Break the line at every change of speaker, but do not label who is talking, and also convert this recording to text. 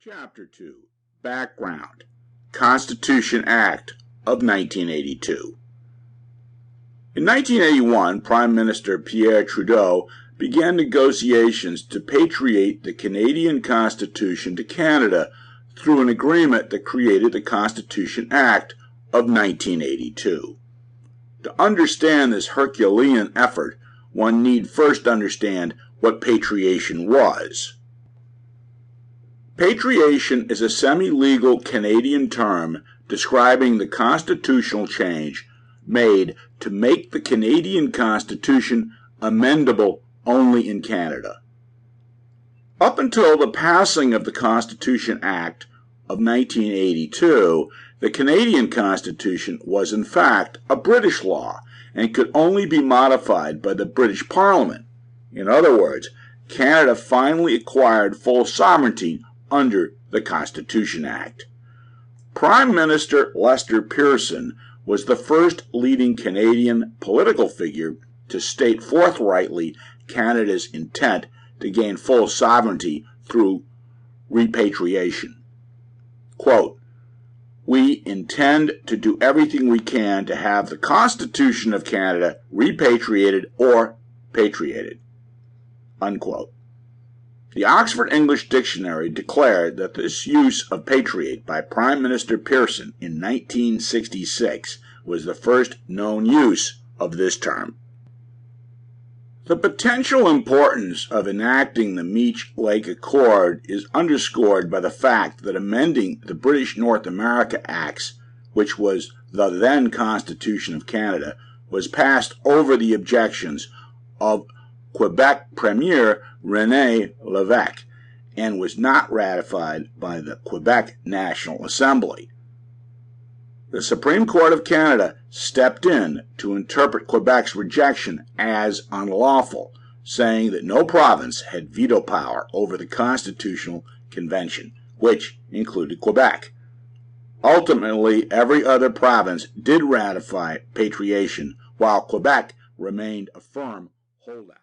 Chapter 2. Background. Constitution Act of 1982. In 1981, Prime Minister Pierre Trudeau began negotiations to patriate the Canadian Constitution to Canada through an agreement that created the Constitution Act of 1982. To understand this Herculean effort, one need first understand what patriation was. Patriation is a semi-legal Canadian term describing the constitutional change made to make the Canadian Constitution amendable only in Canada. Up until the passing of the Constitution Act of 1982, the Canadian Constitution was in fact a British law and could only be modified by the British Parliament. In other words, Canada finally acquired full sovereignty under the Constitution Act. Prime Minister Lester Pearson was the first leading Canadian political figure to state forthrightly Canada's intent to gain full sovereignty through repatriation. Quote, "We intend to do everything we can to have the Constitution of Canada repatriated or patriated." Unquote. The Oxford English Dictionary declared that this use of patriate by Prime Minister Pearson in 1966 was the first known use of this term. The potential importance of enacting the Meech Lake Accord is underscored by the fact that amending the British North America Acts, which was the then Constitution of Canada, was passed over the objections of Quebec Premier René Lévesque and was not ratified by the Quebec National Assembly. The Supreme Court of Canada stepped in to interpret Quebec's rejection as unlawful, saying that no province had veto power over the Constitutional Convention, which included Quebec. Ultimately, every other province did ratify patriation, while Quebec remained a firm holdout.